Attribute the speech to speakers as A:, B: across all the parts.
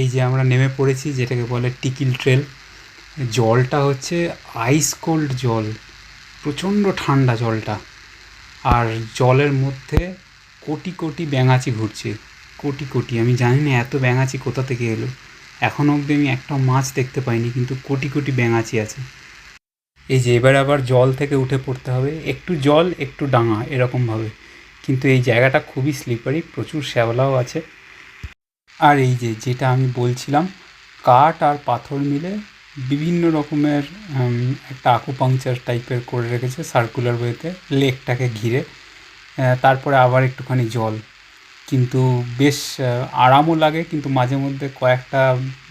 A: এই যে আমরা নেমে পড়েছি যেটাকে বলে টিকিল ট্রেল। জলটা হচ্ছে আইস কোল্ড জল, প্রচণ্ড ঠান্ডা জলটা। আর জলের মধ্যে কোটি কোটি ব্যাঙাচি ঘুরছে, কোটি কোটি। আমি জানি না এত ব্যাঙাচি কোথা থেকে এলো, এখনও অবধি আমি একটা মাছ দেখতে পাইনি, কিন্তু কোটি কোটি ব্যাঙাচি আছে। এই যে এবার আবার জল থেকে উঠে পড়তে হবে, একটু জল একটু ডাঙা এরকমভাবে। কিন্তু এই জায়গাটা খুবই স্লিপারি, প্রচুর শ্যাওলাও আছে। আর এই যে যেটা আমি বলছিলাম, কাঠ আর পাথর মিলে বিভিন্ন রকমের একটা আকুপাংচার টাইপের করে রেখেছে সার্কুলার ওয়েতে লেকটাকে ঘিরে। তারপরে আবার একটুখানি জল, কিন্তু বেশ আরামও লাগে। কিন্তু মাঝে মধ্যে কয়েকটা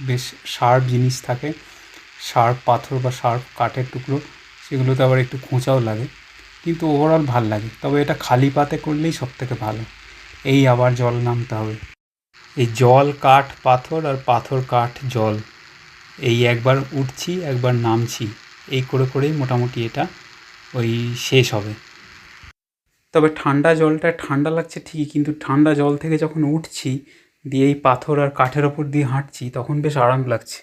A: বেশ শার্প জিনিস থাকে, শার্প পাথর বা শার্প কাঠের টুকরো, সেগুলোতে আবার একটু খোঁচাও লাগে, কিন্তু ওভারঅল ভাল লাগে। তবে এটা খালি পাতে করলেই সব থেকে ভালো। এই আবার জল নামতে হবে। এই জল কাঠ পাথর আর পাথর কাঠ জল, এই একবার উঠছি একবার নামছি, এই করে করেই মোটামুটি এটা ওই শেষ হবে। তবে ঠান্ডা জলটা ঠান্ডা লাগছে ঠিকই, কিন্তু ঠান্ডা জল থেকে যখন উঠছি দিয়ে এই পাথর আর কাঠের ওপর দিয়ে হাঁটছি তখন বেশ আরাম লাগছে।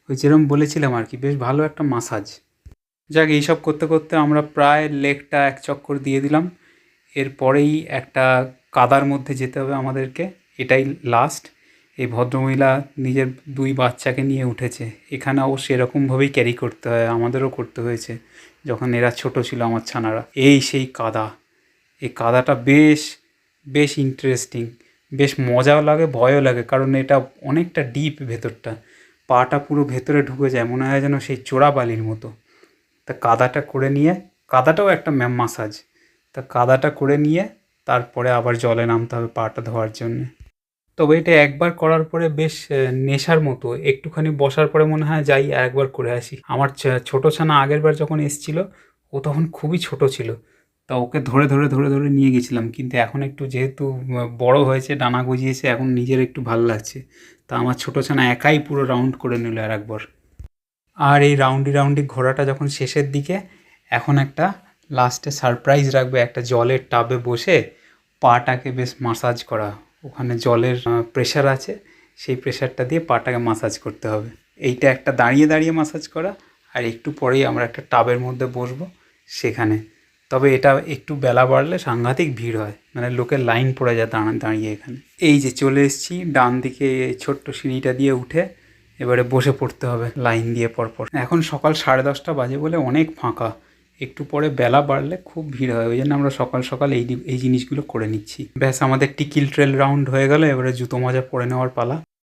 A: ওই যেরকম বলেছিলাম আর কি, বেশ ভালো একটা মাসাজ। যাক, এইসব করতে করতে আমরা প্রায় লেকটা এক চক্কর দিয়ে দিলাম। এরপরেই একটা কাদার মধ্যে যেতে হবে আমাদেরকে, এটাই লাস্ট। এই ভদ্রমহিলা নিজের 2 বাচ্চাকে নিয়ে উঠেছে। এখানেও সেরকমভাবেই ক্যারি করতে হয়, আমাদেরও করতে হয়েছে যখন এরা ছোট ছিল আমার ছানারা। এই সেই কাদা, এই কাদাটা বেশ বেশ ইন্টারেস্টিং, বেশ মজাও লাগে ভয়ও লাগে, কারণ এটা অনেকটা ডিপ ভেতরটা, পাটা পুরো ভেতরে ঢুকে যায়, মনে হয় যেন সেই চোরাবালির মতো। তা কাদাটা করে নিয়ে, কাদাটাও একটা মাসাজ, তা কাদাটা করে নিয়ে তারপরে আবার জলে নামতে হবে পাটা ধোয়ার জন্যে। তবে এটা একবার করার পরে বেশ নেশার মতো, একটুখানি বসার পরে মনে হয় যাই আর একবার করে আসি। আমার ছোটো ছানা আগের বার যখন এসছিল, ও তখন খুবই ছোট ছিল, তা ওকে ধরে ধরে ধরে ধরে নিয়ে গেছিলাম। কিন্তু এখন একটু যেহেতু বড় হয়েছে, ডানা গজিয়েছে, এখন নিজের একটু ভালো লাগছে, তা আমার ছোটো ছানা একাই পুরো রাউন্ড করে নিল আর একবার। আর এই রাউন্ডি রাউন্ডি ঘোরাটা যখন শেষের দিকে, এখন একটা লাস্টে সারপ্রাইজ রাখবে, একটা জলের টাবে বসে পাটাকে বেশ মাসাজ করা। ওখানে জলের প্রেশার আছে, সেই প্রেশারটা দিয়ে পাটাকে মাসাজ করতে হবে। এইটা একটা দাঁড়িয়ে দাঁড়িয়ে মাসাজ করা, আর একটু পরেই আমরা একটা টাবের মধ্যে বসবো সেখানে। তবে এটা একটু বেলা বাড়লে সাংঘাতিক ভিড় হয়, মানে লোকের লাইন পড়ে যায় দাঁড়িয়ে এখানে। এই যে চলে এসেছি ডান দিকে ছোট্ট সিঁড়িটা দিয়ে উঠে, এবারে বসে পড়তে হবে লাইন দিয়ে পরপর। এখন সকাল 10:30 বাজে বলে অনেক ফাঁকা, একটু পরে বেলা বাড়লে খুব ভিড় হয়, ওই জন্য আমরা সকাল সকাল এই জিনিসগুলো করে নিচ্ছি। ব্যাস, আমাদের টিকিল ট্রেল রাউন্ড হয়ে গেল, এবারে জুতো মোজা পরে নেওয়ার পালা।